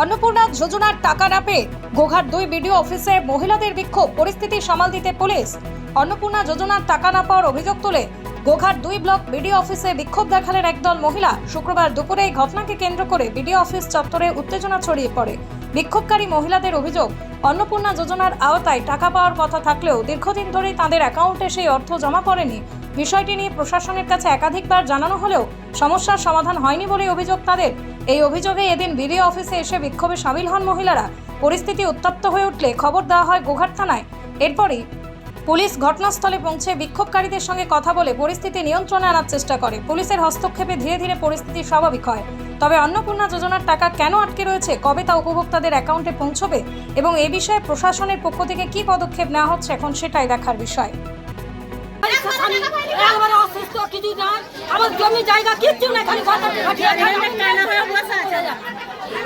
অন্নপূর্ণা যোজনার টাকা না পেয়ে গোঘাট 2 বিডিও অফিসে মহিলাদের বিক্ষোভ, পরিস্থিতি সামাল দিতে পুলিশ। অন্নপূর্ণা যোজনার টাকা না পাওয়ার অভিযোগ তুলে গোঘাট 2 ব্লক বিডিও অফিসে বিক্ষোভ দেখালেন একদল মহিলা। শুক্রবার দুপুরে এই ঘটনাকে কেন্দ্র করে বিডিও অফিস চত্বরে উত্তেজনা ছড়িয়ে পড়ে। বিক্ষোভকারী মহিলাদের অভিযোগ, অন্নপূর্ণা যোজনার আওতায় টাকা পাওয়ার কথা থাকলেও দীর্ঘদিন ধরেই তাদের অ্যাকাউন্টে সেই অর্থ জমা পড়েনি। বিষয়টি নিয়ে প্রশাসনের কাছে একাধিকবার জানানো হলেও সমস্যার সমাধান হয়নি বলে অভিযোগ তাদের। এই অভিযোগে এদিন বিডিও অফিসে এসে বিক্ষোভে সামিল হন মহিলারা। পরিস্থিতি উত্তপ্ত হয়ে উঠলে খবর দেওয়া হয় গোঘাট থানায়। এরপরই পুলিশ ঘটনাস্থলে পৌঁছে বিক্ষোভকারীদের সঙ্গে কথা বলে পরিস্থিতি নিয়ন্ত্রণে আনার চেষ্টা করে। পুলিশের হস্তক্ষেপে ধীরে ধীরে পরিস্থিতি স্বাভাবিক হয়। তবে অন্নপূর্ণা যোজনার টাকা কেন আটকে রয়েছে, কবে তা উপভোক্তাদের অ্যাকাউন্টে পৌঁছবে এবং এই বিষয়ে প্রশাসনের পক্ষ থেকে কী পদক্ষেপ নেওয়া হচ্ছে এখন সেটাই দেখার বিষয়। আমার জমি জায়গা কিচ্ছু না, খালি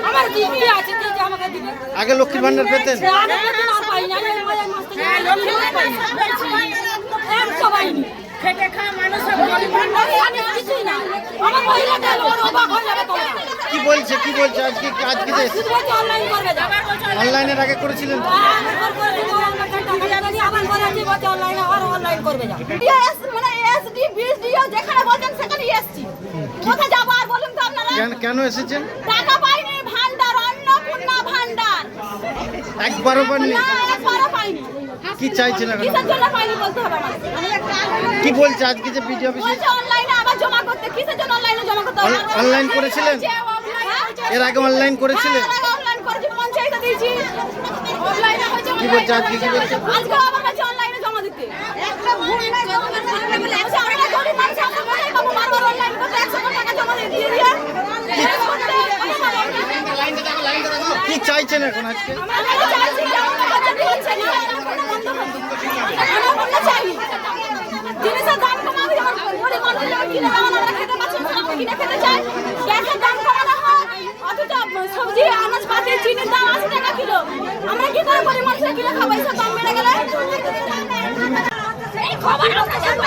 আমার দিদি আছে যে আমাকে দিবে। আগে লক্ষ্মীর ভান্ডার পেতেন? খেটে খাওয়া মানুষ কিছুই না। আমার মহিলাদের অবাক হয়ে যাবে। কি বলছে আজকে অনলাইন করবে, অনলাইনের আগে করেছিলেন? কেন এসেছেন? টাকা পাইনি, ভান্ডার, অন্নপূর্ণা ভান্ডার একবারও পাননি? একবারও পাইনি। কি চাইছেন এখন? কিসের জন্য পাইনি বলতে হবে না। কি বলছে আজকে যে বিডিও অফিসে? বলছে অনলাইনে আবার জমা করতে। কিসের জন্য অনলাইনে জমা করতে হবে? অনলাইন করেছিলেন? এর আগে অনলাইন করেছিলেন? অনলাইন করেছি, পঞ্চায়েতে দিয়েছি। অনলাইনে হয়েছে। কি বলছে আজকে? কি বলছে? আজকে আমার কাছে অনলাইনে জমা দিতে। একটা ভুল নাই জমা করতে। আমরা গরিব মানুষ, আমরা কোথায় পাবো বারবার অনলাইন করতে? 100 টাকা জমা দিয়ে দিয়ে। কি চাইছেন এখন আজকে? আমরা চাইছি যে আমাদের বাচ্চা দিচ্ছে না, আমরা চাই জিনিসের দাম কমাবে। গরিব মানুষরা কিনে দাম আমরা খেতে পাচ্ছি না, আমরা কিনে খেতে চাই। গ্যাসের দাম কমানো হোক, অথচ সবজি আনাজপাতি চিনির দাম 80 টাকা কিলো। আমরা কি করে গরিব মানুষরা কিনে খাবো? এইসব দাম বেড়ে গেলে এই খবর আমরা জানবো।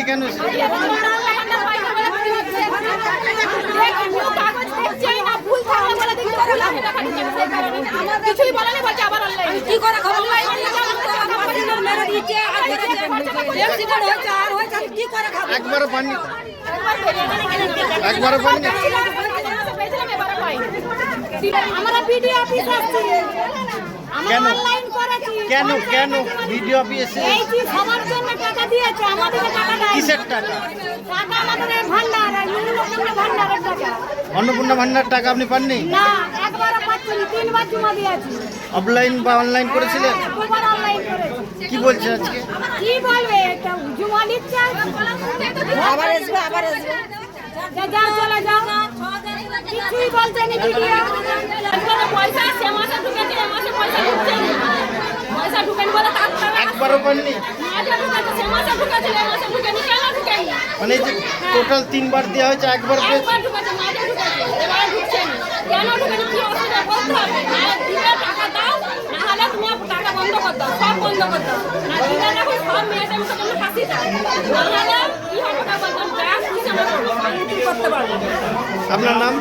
কেন কিছুই বলেনি, বলছে আবার অনলাইন কি করে খবর একবারও পাননি? আমরা বিডিও অফিস আসছি। কেন অনলাইন করেছি। কেন ভিডিও অফিসে? এই যে সবার জন্য টাকা দিয়েছে, আমাদের টাকা দেয়। কিসের টাকা? টাকা আমাদের ভান্ডার, অন্নপূর্ণা ভান্ডারের টাকা। অন্নপূর্ণা ভান্ডার টাকা আপনি পাননি? না, একবারও পাচ্ছি না, 3 বার জমা দিয়েছি। অফলাইন বা অনলাইন করেছিলেন? দুবার অনলাইন করেছি। কি বলছে আজকে? কি বলবে? এটা জমা দিচ্ছে, আবার আসবে। যাও চলে যাও, কিছুই বলছে না ভিডিও। পয়সা সে মাসে ঢুকেছে, এ মাসে পয়সা ঢুকছে না। পয়সা ঢুকেনি বলে তার একবারও পাননি? সে মাসে ঢুকেছে, এ মাসে ঢুকেনি। কেন ঢুকেনি? মানে যে টোটাল 3 বার দেওয়া হয়েছে, একবার একবার ঢুকেছে, মাঝে ঢুকেছে, এবারে ঢুকছে না। কেন ঢুকেনি? কি অসুবিধা বলতে হবে। না দিলে টাকা দাও, না হলে তুমি টাকা বন্ধ করে দাও, সব বন্ধ করে দাও। না দিলে দেখো সব মেয়েদের মতো তুমি ফাঁসি দাও, না হলে কি হবে না বলতাম। ব্যাস কিছু করতে পারবো। আপনার নাম?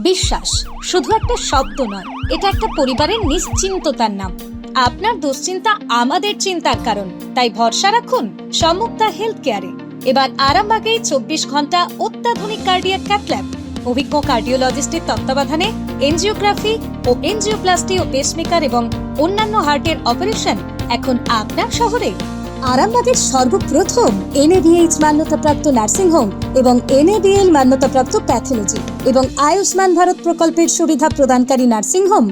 বিশ্বাস শুধু একটা শব্দ নয়, এটা একটা পরিবারের নিশ্চিন্ততার নাম। আপনার দুশ্চিন্তা আমাদের চিন্তার কারণ, তাই ভরসা রাখুন সম্মুক্তা হেলথ কেয়ারে। এবার আরামবাগেই 24 ঘন্টা অত্যাধুনিক কার্ডিয়াক ক্যাথল্যাব, অভিজ্ঞ কার্ডিওলজিস্টের তত্ত্বাবধানে এনজিওগ্রাফি ও এনজিওপ্লাস্টি ও পেসমেকার এবং অন্যান্য হার্টের অপারেশন এখন আপনার শহরে। আরামবাগের সর্বপ্রথম NABH মান্যতাপ্রাপ্ত নার্সিংহোম এবং NABL মান্যতাপ্রাপ্ত প্যাথোলজি এবং আয়ুষ্মান ভারত প্রকল্পের সুবিধা প্রদানকারী নার্সিংহোম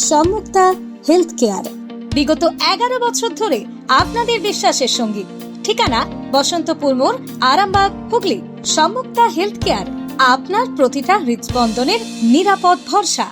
সম্মুক্তা হেলথ কেয়ার। বিগত 11 বছর ধরে আপনাদের বিশ্বাসের সঙ্গী। ঠিকানা বসন্তপুর মোড়, আরামবাগ, হুগলি। সম্মুক্তা হেলথ কেয়ার, আপনার প্রতিটা হৃদস্পন্দনের নিরাপদ ভরসা।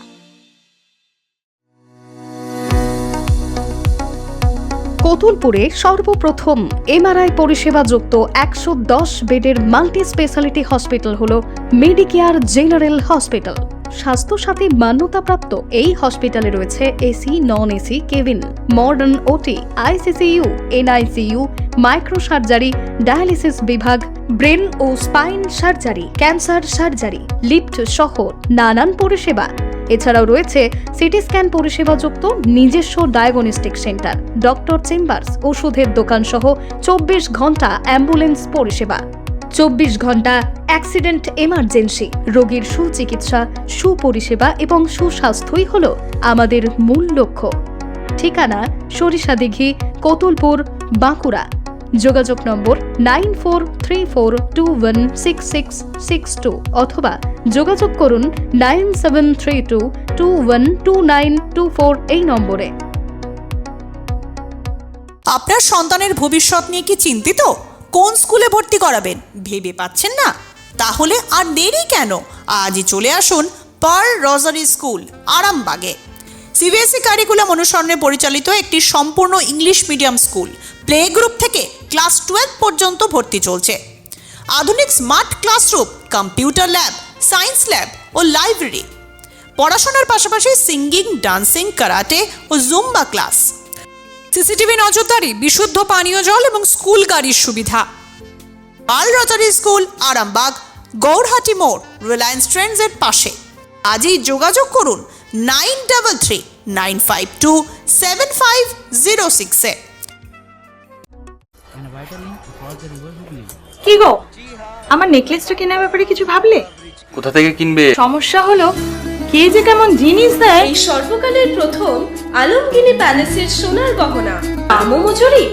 কতুলপুরে সর্বপ্রথম MRI পরিষেবা যুক্ত 110 বেডের মাল্টি স্পেশালিটি হসপিটাল হলো মেডিকেয়ার জেনারেল হসপিটাল। স্বাস্থ্যসাথী মান্যতাপ্রাপ্ত এই হসপিটালে রয়েছে AC, non AC cabin, modern OT, ICCU, NICU, micro surgery, dialysis বিভাগ, ব্রেন ও spine surgery, cancer surgery, lift সহ নানান পরিষেবা। এছাড়াও রয়েছে সিটি স্ক্যান পরিষেবাযুক্ত নিজস্ব ডায়াগনস্টিক সেন্টার, ডক্টর চেম্বার্স, ওষুধের দোকান সহ 24 ঘন্টা অ্যাম্বুলেন্স পরিষেবা। 24 ঘন্টা অ্যাক্সিডেন্ট এমার্জেন্সি, রোগীর সুচিকিৎসা, সুপরিষেবা এবং সুস্বাস্থ্যই হল আমাদের মূল লক্ষ্য। ঠিকানা সরিষাদিঘি, কতুলপুর, বাঁকুড়া। যোগাযোগ নম্বর 9434216662 অথবা যোগাযোগ করুন 9732212924 এই নম্বরে। আপনার সন্তানের ভবিষ্যৎ নিয়ে কি চিন্তিত? কোন স্কুলে ভর্তি করাবেন ভেবে পাচ্ছেন না? তাহলে আর দেরি কেন? আজই চলে আসুন পার্ল রোজারি স্কুল, আরামবাগে। সিবিএসই কারিকুলাম অনুসরণে পরিচালিত একটি সম্পূর্ণ English medium school. Play group থেকে ক্লাস 12 পর্যন্ত ভর্তি চলছে। আধুনিক smart classroom, computer lab, science lab ও লাইব্রেরি। পড়াশোনার পাশাপাশি সিঙ্গিং, ডান্সিং, কারাটে ও জুম্বা ক্লাস। সিসিটিভি নজরদারি, বিশুদ্ধ পানীয় জল এবং স্কুল গাড়ির সুবিধা। Pearl Rosary school, Arambag, Gourhati মোড়, রিলায়েন্স ট্রেন্ডসের পাশে। আজই যোগাযোগ করুন 9339527506-এ। কি গো, আমার নেকলেসটা কেনার ব্যাপারে কিছু ভাবলে? কোথা থেকে কিনবে? সমস্যা হলো কে যে কেমন জিনিস দেয়। এই সর্বকালের প্রথম আলমগিনি প্যালেসের সোনার গহনা, দামও মজুরি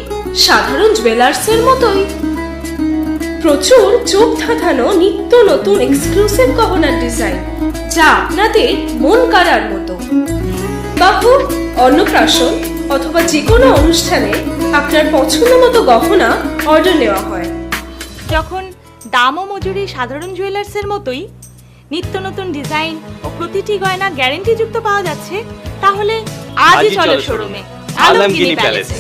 সাধারণ জুয়েলার্সের মতোই। প্রচুর চোখ ধাঁধানো নিত্য নতুন এক্সক্লুসিভ গহনার ডিজাইন, যা আপনাদের মন কাড়ার মতো। বিবাহ, অন্নপ্রাশন অথবা যে কোনো অনুষ্ঠানে আপনার পছন্দ মতো গহনা অর্ডার নেওয়া হয়। যখন দাম ও মজুরি সাধারণ জুয়েলার্সের মতোই, নিত্য নতুন ডিজাইন ও প্রতিটি গয়না গ্যারান্টি যুক্ত পাওয়া যাচ্ছে, তাহলে আজই চলো শোরুমে, আলমগিনি প্যালেসে।